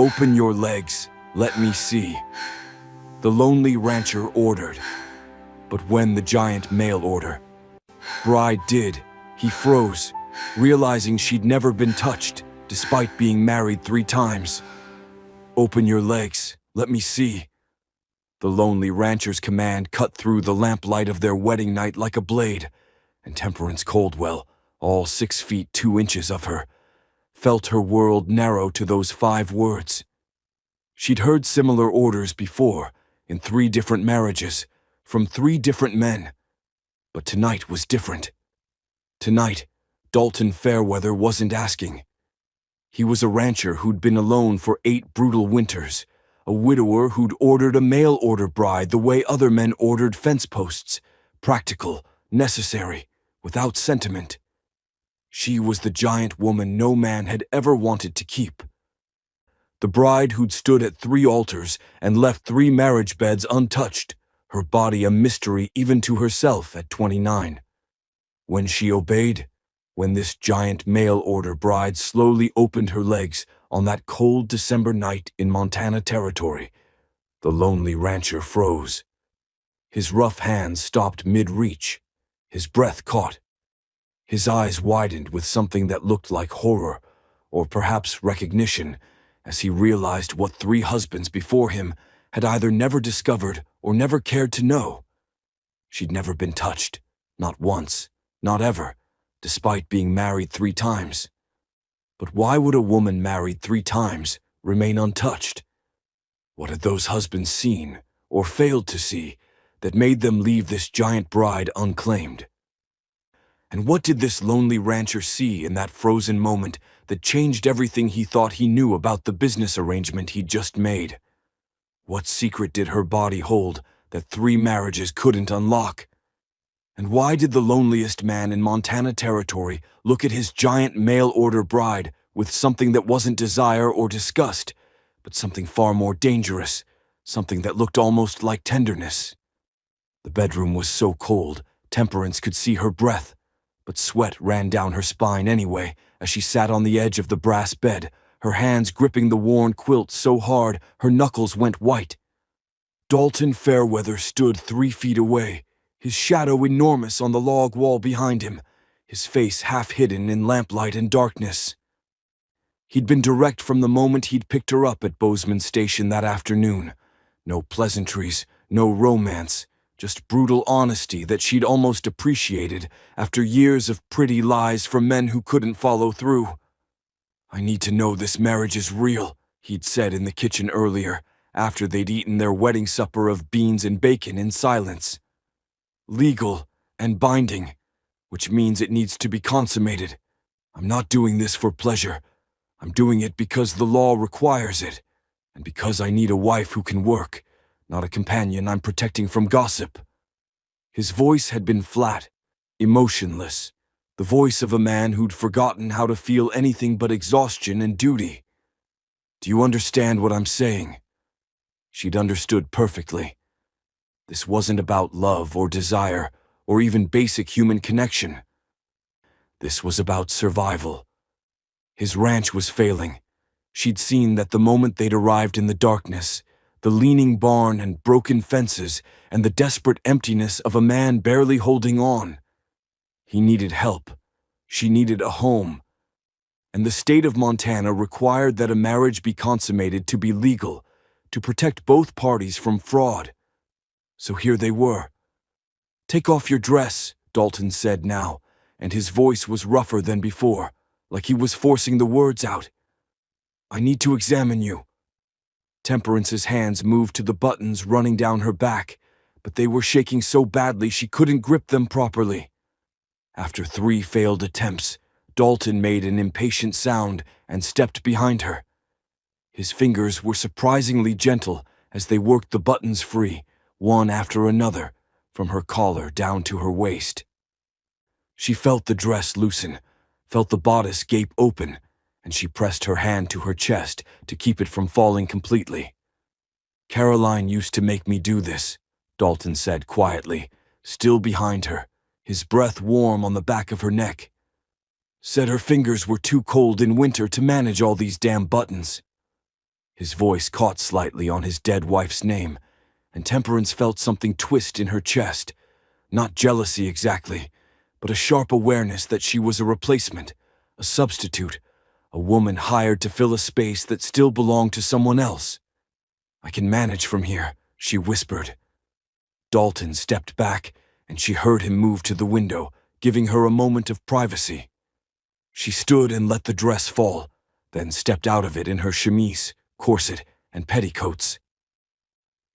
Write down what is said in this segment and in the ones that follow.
"Open your legs, let me see," the lonely rancher ordered. But when the giant mail order bride did, he froze, realizing she'd never been touched, despite being married 3 times. "Open your legs, let me see." The lonely rancher's command cut through the lamplight of their wedding night like a blade, and Temperance Coldwell, all 6 feet 2 inches of her, felt her world narrow to those 5 words. She'd heard similar orders before, in 3 different marriages, from 3 different men. But tonight was different. Tonight, Dalton Fairweather wasn't asking. He was a rancher who'd been alone for 8 brutal winters, a widower who'd ordered a mail-order bride the way other men ordered fence posts, practical, necessary, without sentiment. She was the giant woman no man had ever wanted to keep. The bride who'd stood at 3 altars and left 3 marriage beds untouched, her body a mystery even to herself at 29. When she obeyed, when this giant mail-order bride slowly opened her legs on that cold December night in Montana Territory, the lonely rancher froze. His rough hands stopped mid-reach, his breath caught. His eyes widened with something that looked like horror, or perhaps recognition, as he realized what 3 husbands before him had either never discovered or never cared to know. She'd never been touched, not once, not ever, despite being married 3 times. But why would a woman married 3 times remain untouched? What had those husbands seen, or failed to see, that made them leave this giant bride unclaimed? And what did this lonely rancher see in that frozen moment that changed everything he thought he knew about the business arrangement he'd just made? What secret did her body hold that 3 marriages couldn't unlock? And why did the loneliest man in Montana Territory look at his giant mail-order bride with something that wasn't desire or disgust, but something far more dangerous, something that looked almost like tenderness? The bedroom was so cold, Temperance could see her breath, but sweat ran down her spine anyway as she sat on the edge of the brass bed, her hands gripping the worn quilt so hard her knuckles went white. Dalton Fairweather stood 3 feet away, his shadow enormous on the log wall behind him, his face half hidden in lamplight and darkness. He'd been direct from the moment he'd picked her up at Bozeman Station that afternoon. No pleasantries, no romance, just brutal honesty that she'd almost appreciated after years of pretty lies from men who couldn't follow through. "I need to know this marriage is real," he'd said in the kitchen earlier, after they'd eaten their wedding supper of beans and bacon in silence. "Legal and binding, which means it needs to be consummated. I'm not doing this for pleasure. I'm doing it because the law requires it, and because I need a wife who can work, not a companion I'm protecting from gossip." His voice had been flat, emotionless, the voice of a man who'd forgotten how to feel anything but exhaustion and duty. "Do you understand what I'm saying?" She'd understood perfectly. This wasn't about love or desire, or even basic human connection. This was about survival. His ranch was failing. She'd seen that the moment they'd arrived in the darkness, the leaning barn and broken fences, and the desperate emptiness of a man barely holding on. He needed help. She needed a home. And the state of Montana required that a marriage be consummated to be legal, to protect both parties from fraud. So here they were. "Take off your dress," Dalton said now, and his voice was rougher than before, like he was forcing the words out. "I need to examine you." Temperance's hands moved to the buttons running down her back, but they were shaking so badly she couldn't grip them properly. After 3 failed attempts, Dalton made an impatient sound and stepped behind her. His fingers were surprisingly gentle as they worked the buttons free, one after another, from her collar down to her waist. She felt the dress loosen, felt the bodice gape open, and she pressed her hand to her chest to keep it from falling completely. "Caroline used to make me do this," Dalton said quietly, still behind her, his breath warm on the back of her neck. "Said her fingers were too cold in winter to manage all these damn buttons." His voice caught slightly on his dead wife's name, and Temperance felt something twist in her chest. Not jealousy exactly, but a sharp awareness that she was a replacement, a substitute, a woman hired to fill a space that still belonged to someone else. "I can manage from here," she whispered. Dalton stepped back, and she heard him move to the window, giving her a moment of privacy. She stood and let the dress fall, then stepped out of it in her chemise, corset, and petticoats.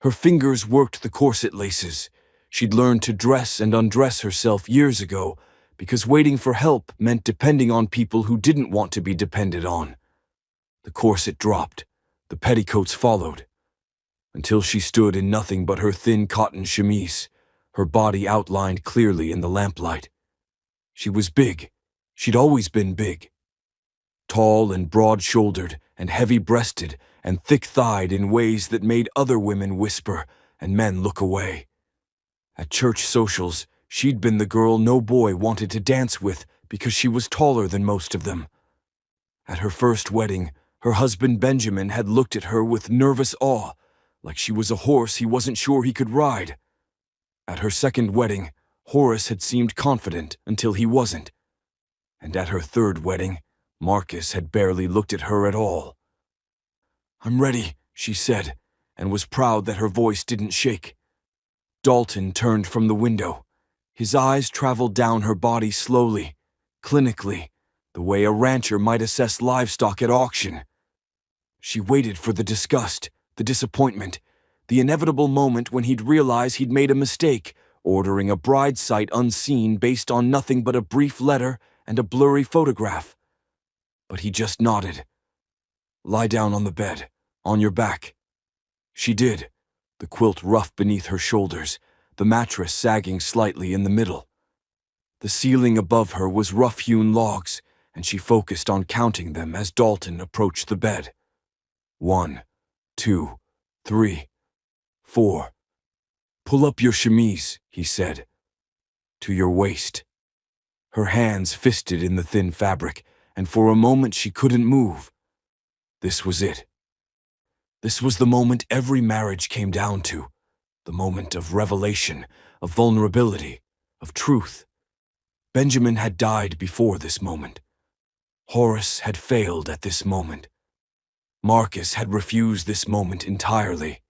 Her fingers worked the corset laces. She'd learned to dress and undress herself years ago, because waiting for help meant depending on people who didn't want to be depended on. The corset dropped. The petticoats followed, until she stood in nothing but her thin cotton chemise, her body outlined clearly in the lamplight. She was big. She'd always been big. Tall and broad-shouldered and heavy-breasted and thick-thighed in ways that made other women whisper and men look away. At church socials, she'd been the girl no boy wanted to dance with because she was taller than most of them. At her first wedding, her husband Benjamin had looked at her with nervous awe, like she was a horse he wasn't sure he could ride. At her second wedding, Horace had seemed confident until he wasn't. And at her third wedding, Marcus had barely looked at her at all. "I'm ready," she said, and was proud that her voice didn't shake. Dalton turned from the window. His eyes traveled down her body slowly, clinically, the way a rancher might assess livestock at auction. She waited for the disgust, the disappointment, the inevitable moment when he'd realize he'd made a mistake, ordering a bride sight unseen based on nothing but a brief letter and a blurry photograph. But he just nodded. "Lie down on the bed, on your back." She did, the quilt rough beneath her shoulders, the mattress sagging slightly in the middle. The ceiling above her was rough-hewn logs, and she focused on counting them as Dalton approached the bed. 1, 2, 3, 4. "Pull up your chemise," he said. "To your waist." Her hands fisted in the thin fabric, and for a moment she couldn't move. This was it. This was the moment every marriage came down to, the moment of revelation, of vulnerability, of truth. Benjamin had died before this moment. Horace had failed at this moment. Marcus had refused this moment entirely.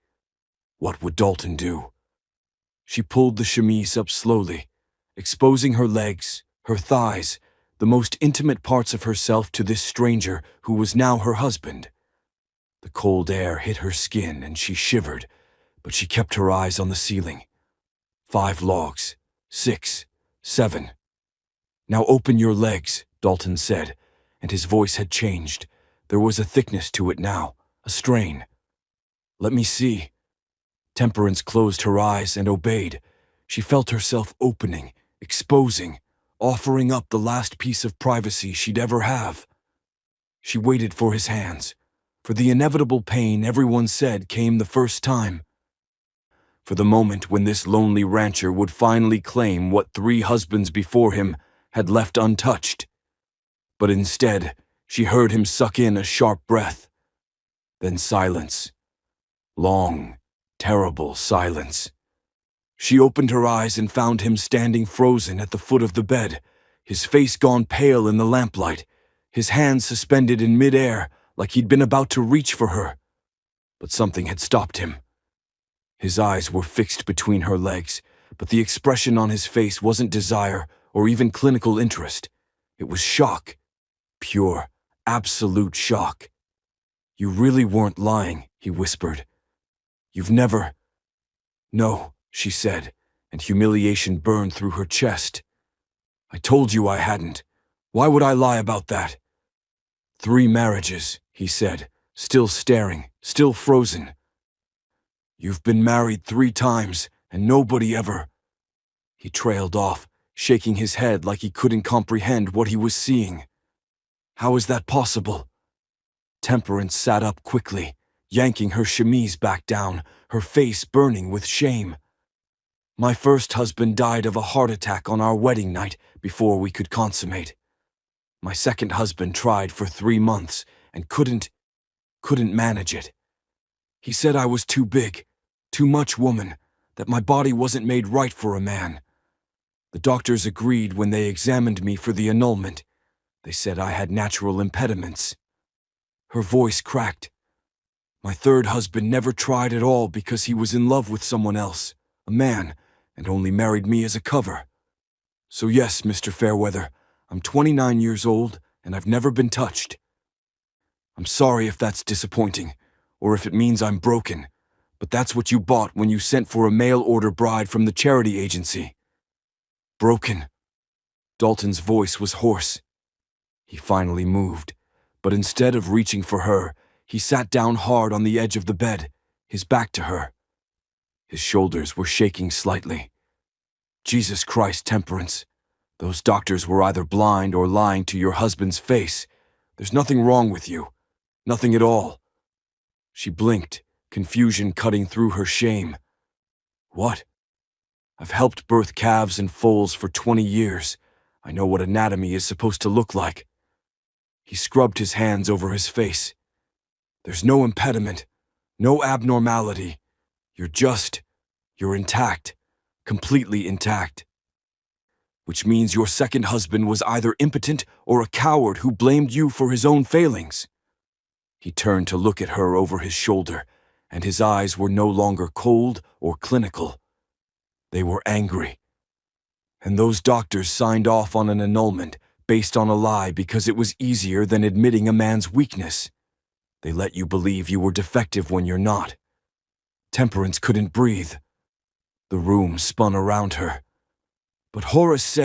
What would Dalton do? She pulled the chemise up slowly, exposing her legs, her thighs, the most intimate parts of herself to this stranger who was now her husband. The cold air hit her skin and she shivered, but she kept her eyes on the ceiling. 5 logs, 6, 7. "Now open your legs," Dalton said, and his voice had changed. There was a thickness to it now, a strain. "Let me see." Temperance closed her eyes and obeyed. She felt herself opening, exposing, offering up the last piece of privacy she'd ever have. She waited for his hands, for the inevitable pain everyone said came the first time. For the moment when this lonely rancher would finally claim what 3 husbands before him had left untouched. But instead, she heard him suck in a sharp breath. Then silence. Long, terrible silence. She opened her eyes and found him standing frozen at the foot of the bed, his face gone pale in the lamplight, his hands suspended in midair like he'd been about to reach for her. But something had stopped him. His eyes were fixed between her legs, but the expression on his face wasn't desire or even clinical interest. It was shock. Pure, absolute shock. "You really weren't lying," he whispered. "You've never—" "No," she said, and humiliation burned through her chest. "I told you I hadn't. Why would I lie about that?" "3 marriages," he said, still staring, still frozen. "You've been married 3 times, and nobody ever—" He trailed off, shaking his head like he couldn't comprehend what he was seeing. "How is that possible?" Temperance sat up quickly, yanking her chemise back down, her face burning with shame. "My first husband died of a heart attack on our wedding night before we could consummate. My second husband tried for 3 months and couldn't manage it. He said I was too big, too much woman, that my body wasn't made right for a man. The doctors agreed when they examined me for the annulment. They said I had natural impediments. Her voice cracked. My third husband never tried at all because he was in love with someone else, a man, and only married me as a cover. So yes, Mr. Fairweather, I'm 29 years old, and I've never been touched. I'm sorry if that's disappointing, or if it means I'm broken, but that's what you bought when you sent for a mail-order bride from the charity agency. Broken. Dalton's voice was hoarse. He finally moved, but instead of reaching for her, he sat down hard on the edge of the bed, his back to her. His shoulders were shaking slightly. Jesus Christ, Temperance. Those doctors were either blind or lying to your husband's face. There's nothing wrong with you. Nothing at all. She blinked, confusion cutting through her shame. What? I've helped birth calves and foals for 20 years. I know what anatomy is supposed to look like. He scrubbed his hands over his face. There's no impediment, no abnormality. You're intact, completely intact. Which means your second husband was either impotent or a coward who blamed you for his own failings. He turned to look at her over his shoulder, and his eyes were no longer cold or clinical. They were angry. And those doctors signed off on an annulment based on a lie because it was easier than admitting a man's weakness. They let you believe you were defective when you're not. Temperance couldn't breathe. The room spun around her. But Horace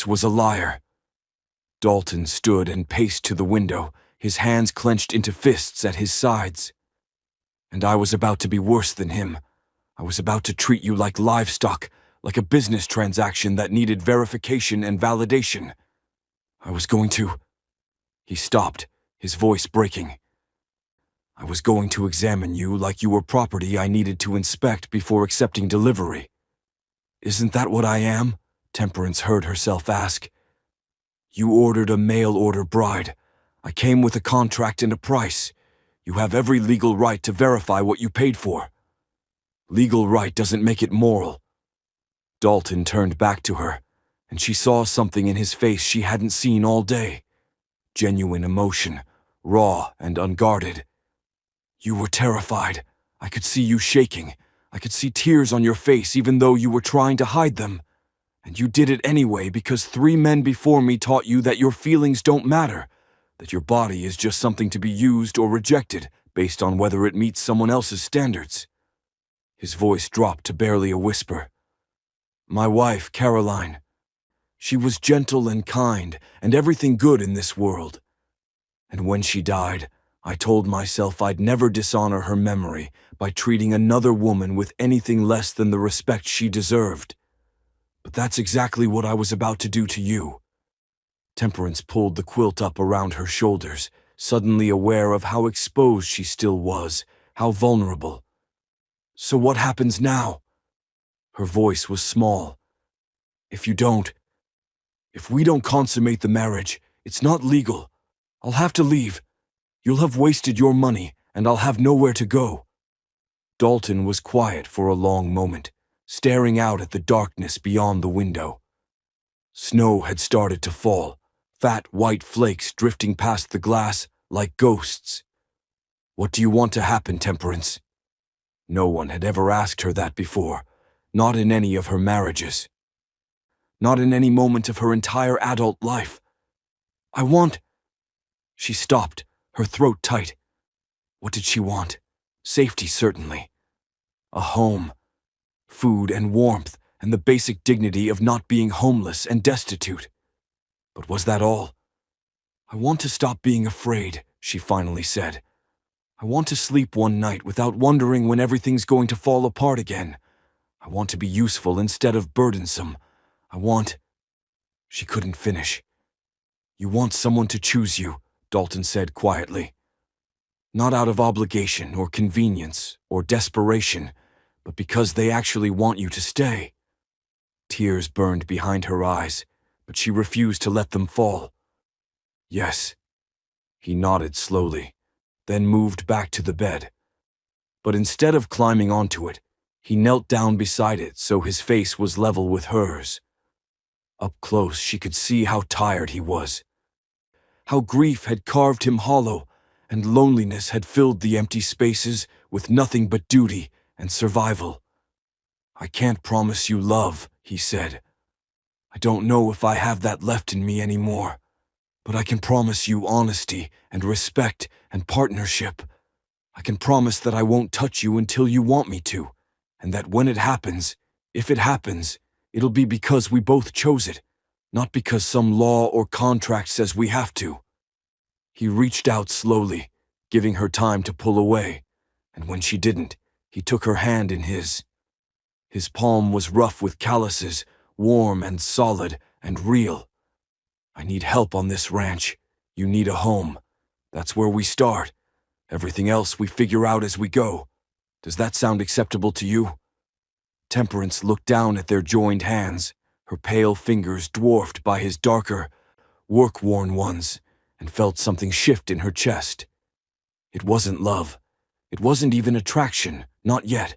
was a liar. Dalton stood and paced to the window, his hands clenched into fists at his sides. And I was about to be worse than him. I was about to treat you like livestock, like a business transaction that needed verification and validation. I was going to... He stopped, his voice breaking. I was going to examine you like you were property I needed to inspect before accepting delivery. Isn't that what I am? Temperance heard herself ask. You ordered a mail-order bride. I came with a contract and a price. You have every legal right to verify what you paid for. Legal right doesn't make it moral. Dalton turned back to her, and she saw something in his face she hadn't seen all day. Genuine emotion, raw and unguarded. You were terrified. I could see you shaking. I could see tears on your face even though you were trying to hide them. And you did it anyway because 3 men before me taught you that your feelings don't matter, that your body is just something to be used or rejected based on whether it meets someone else's standards. His voice dropped to barely a whisper. My wife, Caroline. She was gentle and kind and everything good in this world. And when she died, I told myself I'd never dishonor her memory by treating another woman with anything less than the respect she deserved. But that's exactly what I was about to do to you. Temperance pulled the quilt up around her shoulders, suddenly aware of how exposed she still was, how vulnerable. So what happens now? Her voice was small. If we don't consummate the marriage, it's not legal. I'll have to leave. You'll have wasted your money, and I'll have nowhere to go. Dalton was quiet for a long moment, staring out at the darkness beyond the window. Snow had started to fall, fat white flakes drifting past the glass like ghosts. What do you want to happen, Temperance? No one had ever asked her that before, not in any of her marriages. Not in any moment of her entire adult life. She stopped, her throat tight. What did she want? Safety, certainly. A home. Food and warmth, and the basic dignity of not being homeless and destitute. But was that all? I want to stop being afraid, she finally said. I want to sleep one night without wondering when everything's going to fall apart again. I want to be useful instead of burdensome. She couldn't finish. You want someone to choose you, Dalton said quietly. Not out of obligation or convenience or desperation, but because they actually want you to stay. Tears burned behind her eyes, but she refused to let them fall. Yes. He nodded slowly. then moved back to the bed. But instead of climbing onto it, he knelt down beside it so his face was level with hers. Up close, she could see how tired he was, how grief had carved him hollow, and loneliness had filled the empty spaces with nothing but duty and survival. "I can't promise you love," he said. "I don't know if I have that left in me anymore. But I can promise you honesty and respect and partnership. I can promise that I won't touch you until you want me to, and that when it happens, if it happens, it'll be because we both chose it, not because some law or contract says we have to." He reached out slowly, giving her time to pull away, and when she didn't, he took her hand in his. His palm was rough with calluses, warm and solid and real. "I need help on this ranch. You need a home. That's where we start. Everything else we figure out as we go. Does that sound acceptable to you?" Temperance looked down at their joined hands, her pale fingers dwarfed by his darker, work-worn ones, and felt something shift in her chest. It wasn't love. It wasn't even attraction, not yet.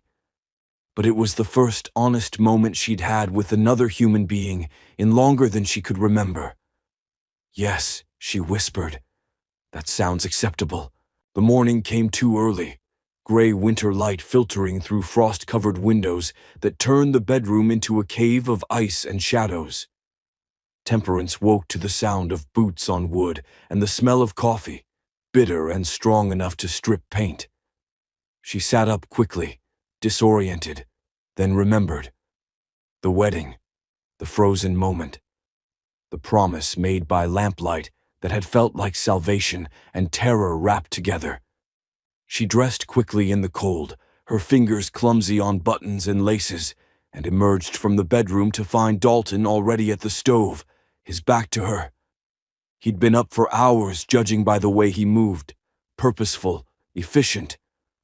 But it was the first honest moment she'd had with another human being in longer than she could remember. "Yes," she whispered. "That sounds acceptable." The morning came too early, gray winter light filtering through frost-covered windows that turned the bedroom into a cave of ice and shadows. Temperance woke to the sound of boots on wood and the smell of coffee, bitter and strong enough to strip paint. She sat up quickly, disoriented, then remembered. The wedding, the frozen moment. The promise made by lamplight that had felt like salvation and terror wrapped together. She dressed quickly in the cold, her fingers clumsy on buttons and laces, and emerged from the bedroom to find Dalton already at the stove, his back to her. He'd been up for hours judging by the way he moved, purposeful, efficient,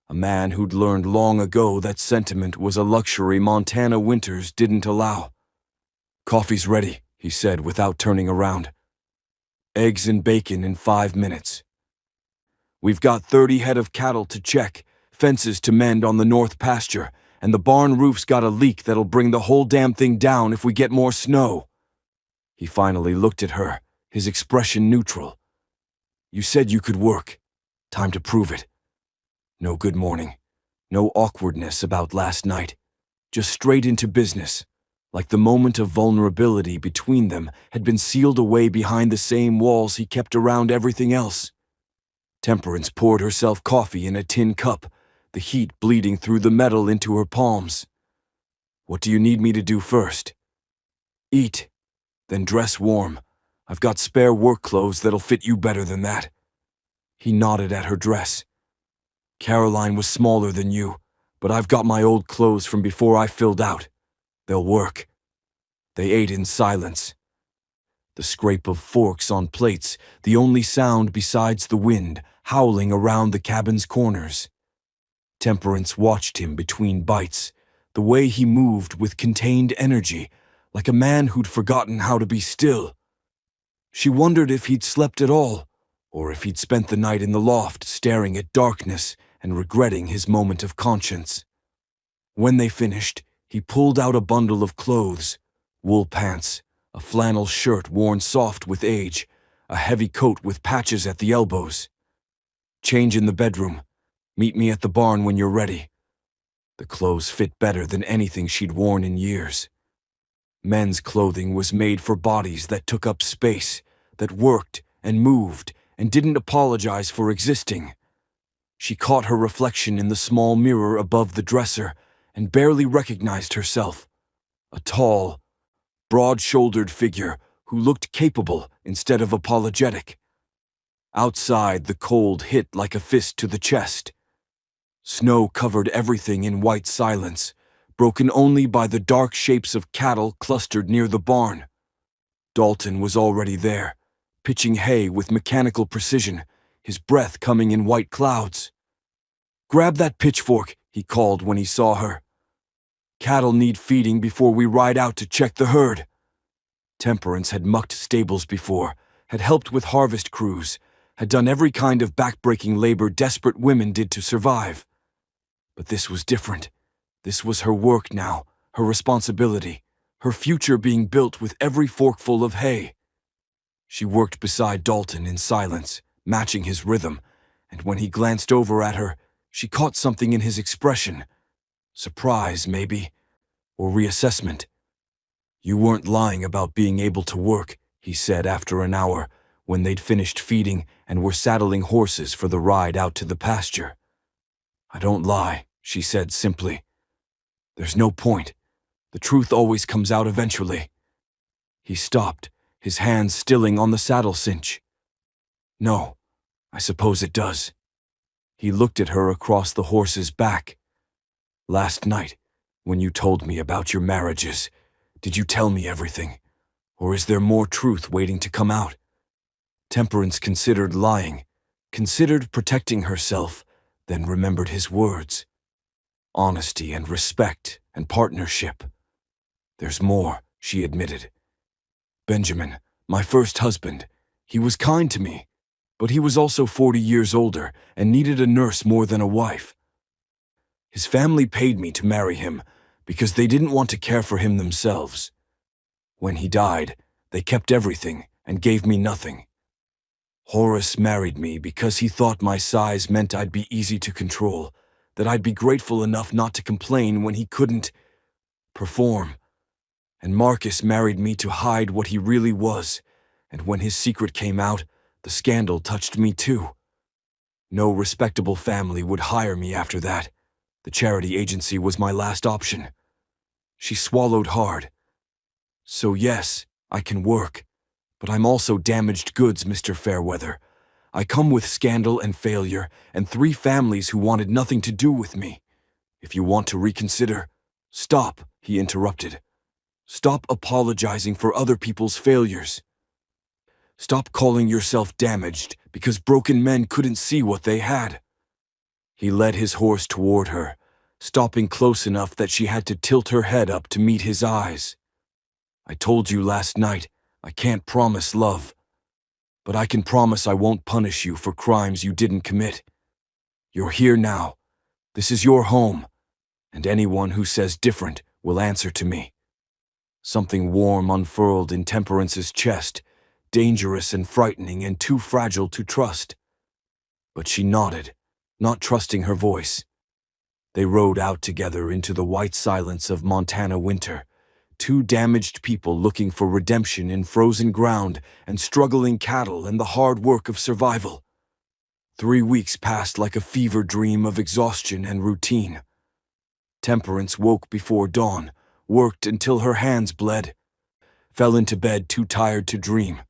a man who'd learned long ago that sentiment was a luxury Montana winters didn't allow. "Coffee's ready," he said without turning around. "Eggs and bacon in 5 minutes. We've got 30 head of cattle to check, fences to mend on the north pasture, and the barn roof's got a leak that'll bring the whole damn thing down if we get more snow." He finally looked at her, his expression neutral. "You said you could work. Time to prove it." No good morning, no awkwardness about last night, just straight into business. Like the moment of vulnerability between them had been sealed away behind the same walls he kept around everything else. Temperance poured herself coffee in a tin cup, the heat bleeding through the metal into her palms. "What do you need me to do first?" "Eat, then dress warm. I've got spare work clothes that'll fit you better than that." He nodded at her dress. "Caroline was smaller than you, but I've got my old clothes from before I filled out. They'll work." They ate in silence. The scrape of forks on plates, the only sound besides the wind howling around the cabin's corners. Temperance watched him between bites, the way he moved with contained energy, like a man who'd forgotten how to be still. She wondered if he'd slept at all, or if he'd spent the night in the loft staring at darkness and regretting his moment of conscience. When they finished, he pulled out a bundle of clothes, wool pants, a flannel shirt worn soft with age, a heavy coat with patches at the elbows. "Change in the bedroom. Meet me at the barn when you're ready." The clothes fit better than anything she'd worn in years. Men's clothing was made for bodies that took up space, that worked and moved and didn't apologize for existing. She caught her reflection in the small mirror above the dresser and barely recognized herself. A tall, broad-shouldered figure who looked capable instead of apologetic. Outside, the cold hit like a fist to the chest. Snow covered everything in white silence, broken only by the dark shapes of cattle clustered near the barn. Dalton was already there, pitching hay with mechanical precision, his breath coming in white clouds. "Grab that pitchfork," he called when he saw her. "Cattle need feeding before we ride out to check the herd." Temperance had mucked stables before, had helped with harvest crews, had done every kind of backbreaking labor desperate women did to survive. But this was different. This was her work now, her responsibility, her future being built with every forkful of hay. She worked beside Dalton in silence, matching his rhythm, and when he glanced over at her, she caught something in his expression. Surprise, maybe, or reassessment. "You weren't lying about being able to work," he said after an hour, when they'd finished feeding and were saddling horses for the ride out to the pasture. "I don't lie," she said simply. "There's no point. The truth always comes out eventually." He stopped, his hands stilling on the saddle cinch. "No, I suppose it does." He looked at her across the horse's back. "Last night, when you told me about your marriages, did you tell me everything? Or is there more truth waiting to come out?" Temperance considered lying, considered protecting herself, then remembered his words. Honesty and respect and partnership. "There's more," she admitted. "Benjamin, my first husband, he was kind to me, but he was also 40 years older and needed a nurse more than a wife. His family paid me to marry him because they didn't want to care for him themselves. When he died, they kept everything and gave me nothing. Horace married me because he thought my size meant I'd be easy to control, that I'd be grateful enough not to complain when he couldn't perform. And Marcus married me to hide what he really was, and when his secret came out, the scandal touched me too. No respectable family would hire me after that. The charity agency was my last option." She swallowed hard. "So yes, I can work, but I'm also damaged goods, Mr. Fairweather. I come with scandal and failure and 3 families who wanted nothing to do with me. If you want to reconsider—" "Stop," he interrupted. "Stop apologizing for other people's failures. Stop calling yourself damaged because broken men couldn't see what they had." He led his horse toward her, stopping close enough that she had to tilt her head up to meet his eyes. "I told you last night, I can't promise love, but I can promise I won't punish you for crimes you didn't commit. You're here now. This is your home, and anyone who says different will answer to me." Something warm unfurled in Temperance's chest, dangerous and frightening and too fragile to trust. But she nodded, not trusting her voice. They rode out together into the white silence of Montana winter, 2 damaged people looking for redemption in frozen ground and struggling cattle and the hard work of survival. 3 weeks passed like a fever dream of exhaustion and routine. Temperance woke before dawn, worked until her hands bled, fell into bed too tired to dream.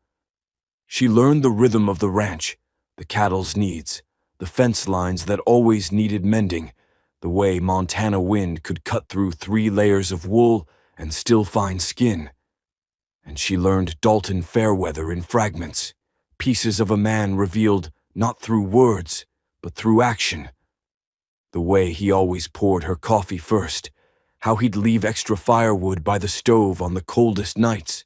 She learned the rhythm of the ranch, the cattle's needs, the fence lines that always needed mending, the way Montana wind could cut through 3 layers of wool and still find skin. And she learned Dalton Fairweather in fragments, pieces of a man revealed not through words, but through action. The way he always poured her coffee first, how he'd leave extra firewood by the stove on the coldest nights.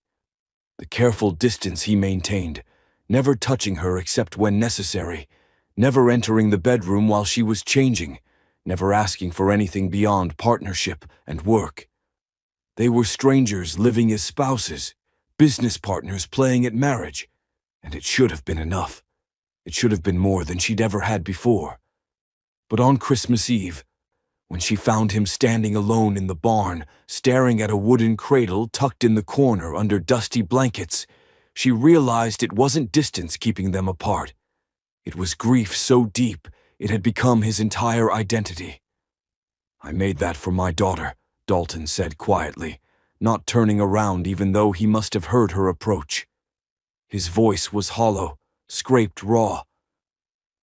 The careful distance he maintained, never touching her except when necessary, never entering the bedroom while she was changing, never asking for anything beyond partnership and work. They were strangers living as spouses, business partners playing at marriage, and it should have been enough. It should have been more than she'd ever had before. But on Christmas Eve, when she found him standing alone in the barn, staring at a wooden cradle tucked in the corner under dusty blankets, she realized it wasn't distance keeping them apart. It was grief so deep it had become his entire identity. "I made that for my daughter," Dalton said quietly, not turning around even though he must have heard her approach. His voice was hollow, scraped raw.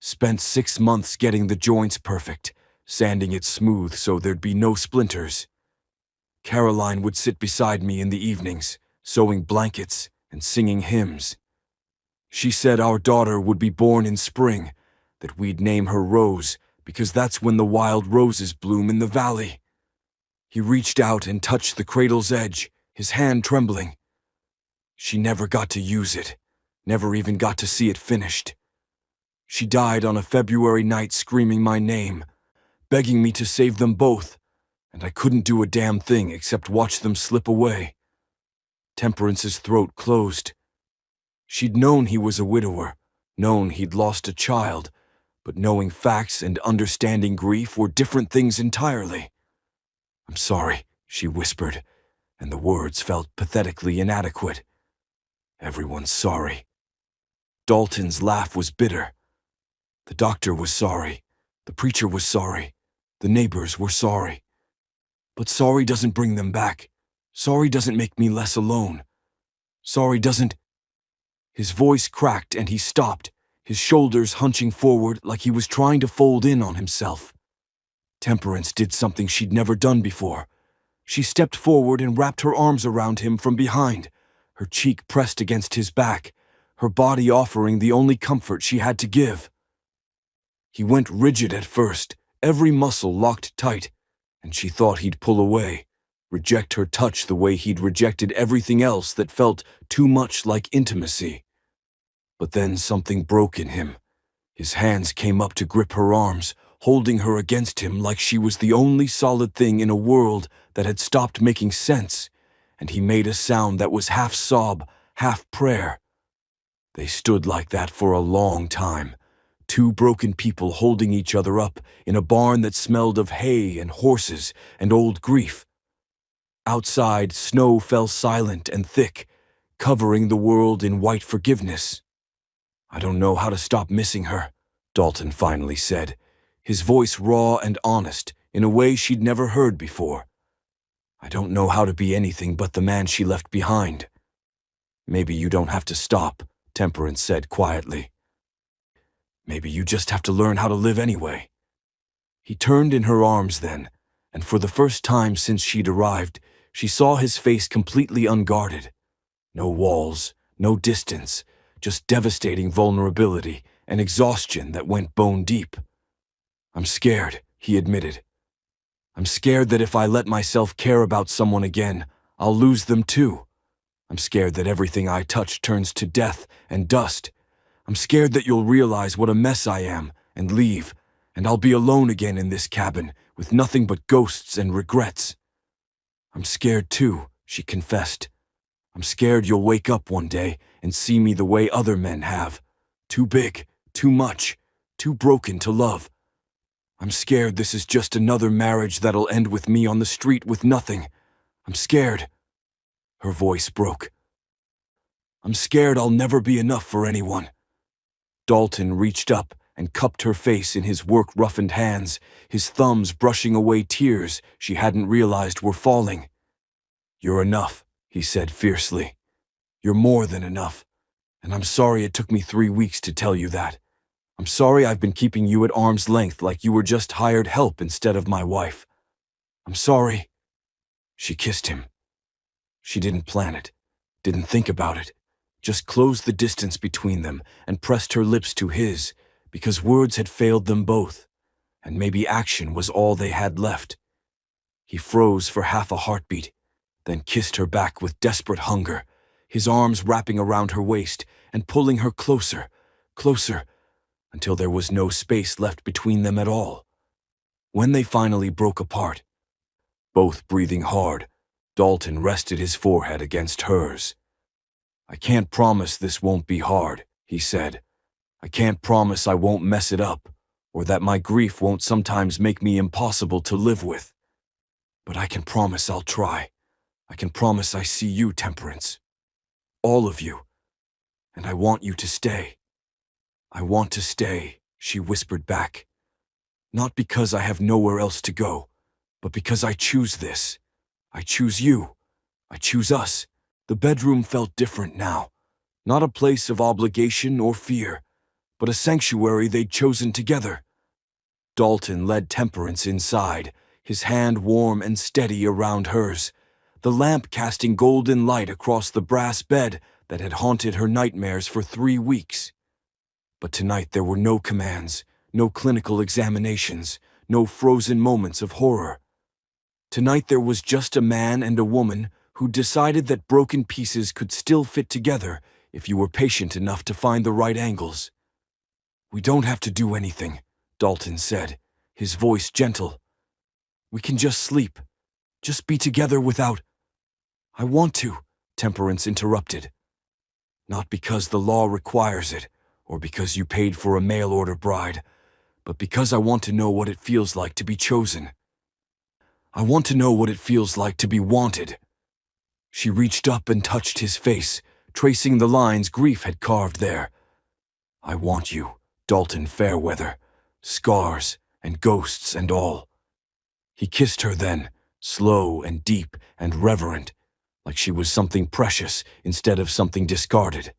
"Spent 6 months getting the joints perfect, sanding it smooth so there'd be no splinters. Caroline would sit beside me in the evenings, sewing blankets and singing hymns. She said our daughter would be born in spring, that we'd name her Rose because that's when the wild roses bloom in the valley." He reached out and touched the cradle's edge, his hand trembling. "She never got to use it, never even got to see it finished. She died on a February night screaming my name, begging me to save them both, and I couldn't do a damn thing except watch them slip away. Temperance's throat closed. She'd known he was a widower, known he'd lost a child, but knowing facts and understanding grief were different things entirely. "I'm sorry," she whispered, and the words felt pathetically inadequate. "Everyone's sorry." Dalton's laugh was bitter. The doctor was sorry. The preacher was sorry. The neighbors were sorry. But sorry doesn't bring them back. Sorry doesn't make me less alone. Sorry doesn't... His voice cracked and he stopped, his shoulders hunching forward like he was trying to fold in on himself. Temperance did something she'd never done before. She stepped forward and wrapped her arms around him from behind, her cheek pressed against his back, her body offering the only comfort she had to give. He went rigid at first, every muscle locked tight, and she thought he'd pull away, reject her touch the way he'd rejected everything else that felt too much like intimacy. But then something broke in him. His hands came up to grip her arms, holding her against him like she was the only solid thing in a world that had stopped making sense, and he made a sound that was half sob, half prayer. They stood like that for a long time, two broken people holding each other up in a barn that smelled of hay and horses and old grief. Outside, snow fell silent and thick, covering the world in white forgiveness. "I don't know how to stop missing her," Dalton finally said, his voice raw and honest in a way she'd never heard before. "I don't know how to be anything but the man she left behind." "Maybe you don't have to stop," Temperance said quietly. "Maybe you just have to learn how to live anyway." He turned in her arms then, and for the first time since she'd arrived, she saw his face completely unguarded. No walls, no distance, just devastating vulnerability and exhaustion that went bone deep. "I'm scared," he admitted. "I'm scared that if I let myself care about someone again, I'll lose them too. I'm scared that everything I touch turns to death and dust. I'm scared that you'll realize what a mess I am and leave, and I'll be alone again in this cabin with nothing but ghosts and regrets." "I'm scared too," she confessed. "I'm scared you'll wake up one day and see me the way other men have. Too big, too much, too broken to love. I'm scared this is just another marriage that'll end with me on the street with nothing. I'm scared." Her voice broke. "I'm scared I'll never be enough for anyone." Dalton reached up and cupped her face in his work-roughened hands, his thumbs brushing away tears she hadn't realized were falling. "You're enough," he said fiercely. "You're more than enough. And I'm sorry it took me 3 weeks to tell you that. I'm sorry I've been keeping you at arm's length like you were just hired help instead of my wife. I'm sorry." She kissed him. She didn't plan it, didn't think about it, just closed the distance between them and pressed her lips to his, because words had failed them both, and maybe action was all they had left. He froze for half a heartbeat, then kissed her back with desperate hunger, his arms wrapping around her waist and pulling her closer, closer, until there was no space left between them at all. When they finally broke apart, both breathing hard, Dalton rested his forehead against hers. "I can't promise this won't be hard," he said. "I can't promise I won't mess it up, or that my grief won't sometimes make me impossible to live with. But I can promise I'll try. I can promise I see you, Temperance. All of you. And I want you to stay. I want to stay," she whispered back. "Not because I have nowhere else to go, but because I choose this. I choose you. I choose us." The bedroom felt different now. Not a place of obligation or fear, but a sanctuary they'd chosen together. Dalton led Temperance inside, his hand warm and steady around hers, the lamp casting golden light across the brass bed that had haunted her nightmares for 3 weeks. But tonight there were no commands, no clinical examinations, no frozen moments of horror. Tonight there was just a man and a woman who decided that broken pieces could still fit together if you were patient enough to find the right angles. "We don't have to do anything," Dalton said, his voice gentle. "We can just sleep, just be together without—" "I want to," Temperance interrupted. "Not because the law requires it, or because you paid for a mail-order bride, but because I want to know what it feels like to be chosen. I want to know what it feels like to be wanted." She reached up and touched his face, tracing the lines grief had carved there. "I want you, Dalton Fairweather, scars and ghosts and all." He kissed her then, slow and deep and reverent, like she was something precious instead of something discarded.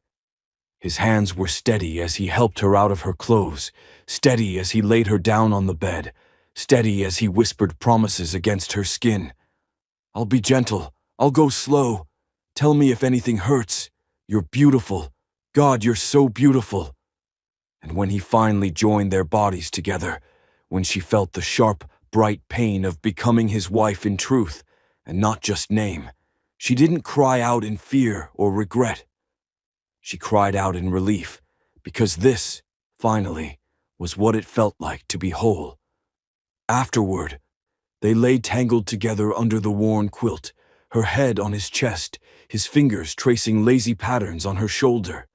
His hands were steady as he helped her out of her clothes, steady as he laid her down on the bed, steady as he whispered promises against her skin. "I'll be gentle. I'll go slow. Tell me if anything hurts. You're beautiful. God, you're so beautiful." And when he finally joined their bodies together, when she felt the sharp, bright pain of becoming his wife in truth, and not just name, she didn't cry out in fear or regret. She cried out in relief, because this, finally, was what it felt like to be whole. Afterward, they lay tangled together under the worn quilt, her head on his chest, his fingers tracing lazy patterns on her shoulder.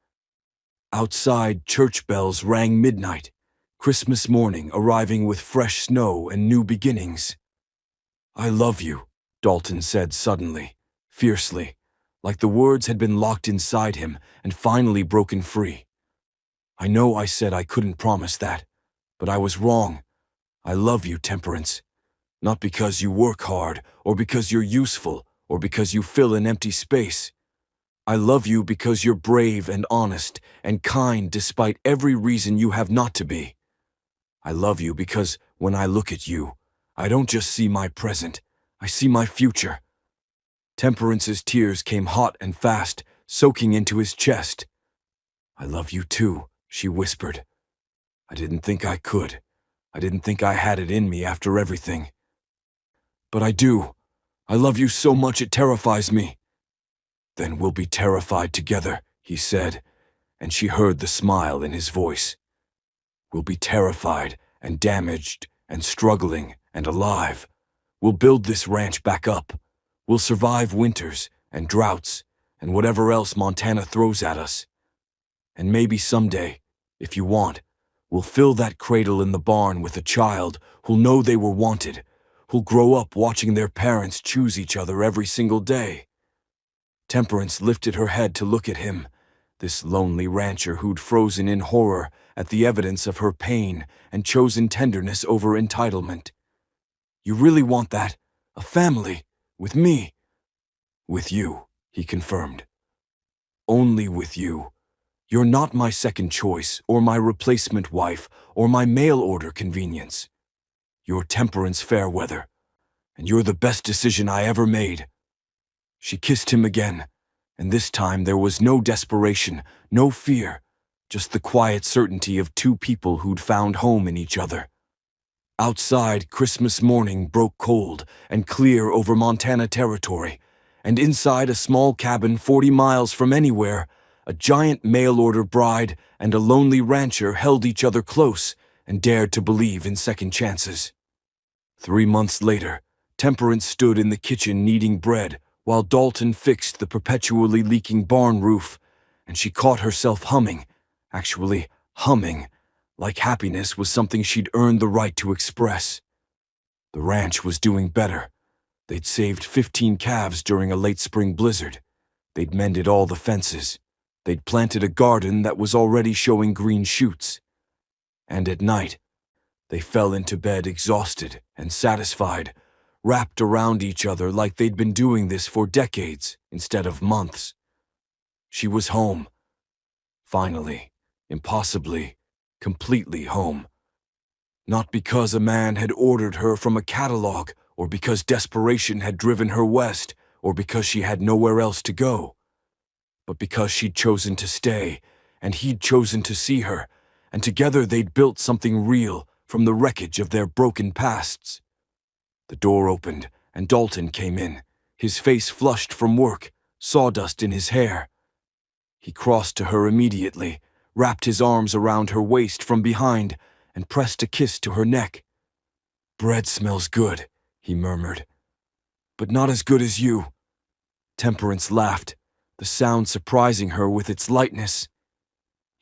Outside, church bells rang midnight, Christmas morning arriving with fresh snow and new beginnings. "I love you," Dalton said suddenly, fiercely, like the words had been locked inside him and finally broken free. "I know I said I couldn't promise that, but I was wrong. I love you, Temperance. Not because you work hard, or because you're useful, or because you fill an empty space. I love you because you're brave and honest and kind despite every reason you have not to be. I love you because when I look at you, I don't just see my present, I see my future." Temperance's tears came hot and fast, soaking into his chest. "I love you too," she whispered. "I didn't think I could. I didn't think I had it in me after everything. But I do. I love you so much it terrifies me." "Then we'll be terrified together," he said, and she heard the smile in his voice. "We'll be terrified and damaged and struggling and alive. We'll build this ranch back up. We'll survive winters and droughts and whatever else Montana throws at us. And maybe someday, if you want, we'll fill that cradle in the barn with a child who'll know they were wanted, who'll grow up watching their parents choose each other every single day." Temperance lifted her head to look at him, this lonely rancher who'd frozen in horror at the evidence of her pain and chosen tenderness over entitlement. "You really want that? A family? With me?" "With you," he confirmed. "Only with you. You're not my second choice, or my replacement wife, or my mail-order convenience. You're Temperance Fairweather, and you're the best decision I ever made." She kissed him again, and this time there was no desperation, no fear, just the quiet certainty of two people who'd found home in each other. Outside, Christmas morning broke cold and clear over Montana territory, and inside a small cabin 40 miles from anywhere, a giant mail-order bride and a lonely rancher held each other close and dared to believe in second chances. 3 months later, Temperance stood in the kitchen kneading bread while Dalton fixed the perpetually leaking barn roof, and she caught herself humming, actually humming, like happiness was something she'd earned the right to express. The ranch was doing better. They'd saved 15 calves during a late spring blizzard. They'd mended all the fences. They'd planted a garden that was already showing green shoots. And at night, they fell into bed exhausted and satisfied, wrapped around each other like they'd been doing this for decades instead of months. She was home. Finally, impossibly, completely home. Not because a man had ordered her from a catalog, or because desperation had driven her west, or because she had nowhere else to go, but because she'd chosen to stay, and he'd chosen to see her, and together they'd built something real from the wreckage of their broken pasts. The door opened, and Dalton came in, his face flushed from work, sawdust in his hair. He crossed to her immediately, wrapped his arms around her waist from behind, and pressed a kiss to her neck. "Bread smells good," he murmured. "But not as good as you." Temperance laughed, the sound surprising her with its lightness.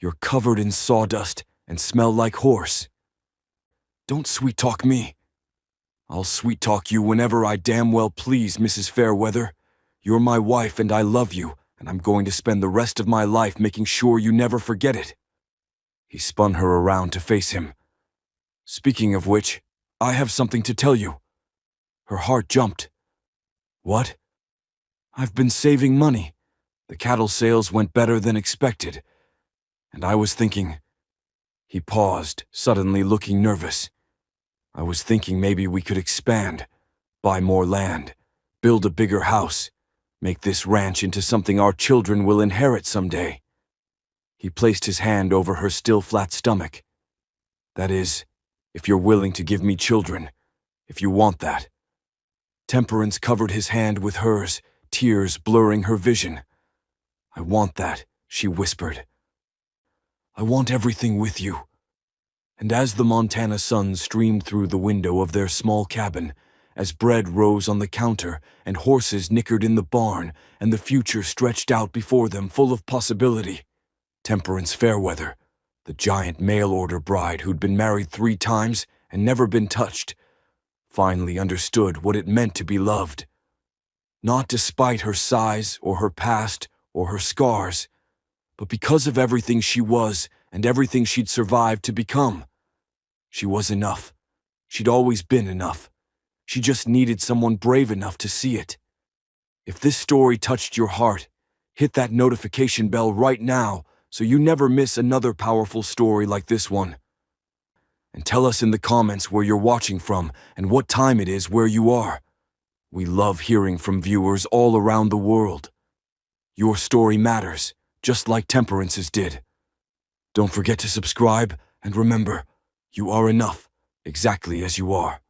"You're covered in sawdust and smell like horse." "Don't sweet-talk me." "I'll sweet-talk you whenever I damn well please, Mrs. Fairweather. You're my wife and I love you, and I'm going to spend the rest of my life making sure you never forget it." He spun her around to face him. "Speaking of which, I have something to tell you." Her heart jumped. "What?" "I've been saving money. The cattle sales went better than expected. And I was thinking—" He paused, suddenly looking nervous. "I was thinking maybe we could expand, buy more land, build a bigger house, make this ranch into something our children will inherit someday." He placed his hand over her still flat stomach. "That is, if you're willing to give me children, if you want that." Temperance covered his hand with hers, tears blurring her vision. "I want that," she whispered. "I want everything with you." And as the Montana sun streamed through the window of their small cabin, as bread rose on the counter and horses nickered in the barn and the future stretched out before them full of possibility, Temperance Fairweather, the giant mail-order bride who'd been married 3 times and never been touched, finally understood what it meant to be loved. Not despite her size or her past or her scars, but because of everything she was and everything she'd survived to become. She was enough. She'd always been enough. She just needed someone brave enough to see it. If this story touched your heart, hit that notification bell right now so you never miss another powerful story like this one. And tell us in the comments where you're watching from and what time it is where you are. We love hearing from viewers all around the world. Your story matters, just like Temperance's did. Don't forget to subscribe, and remember, you are enough, exactly as you are.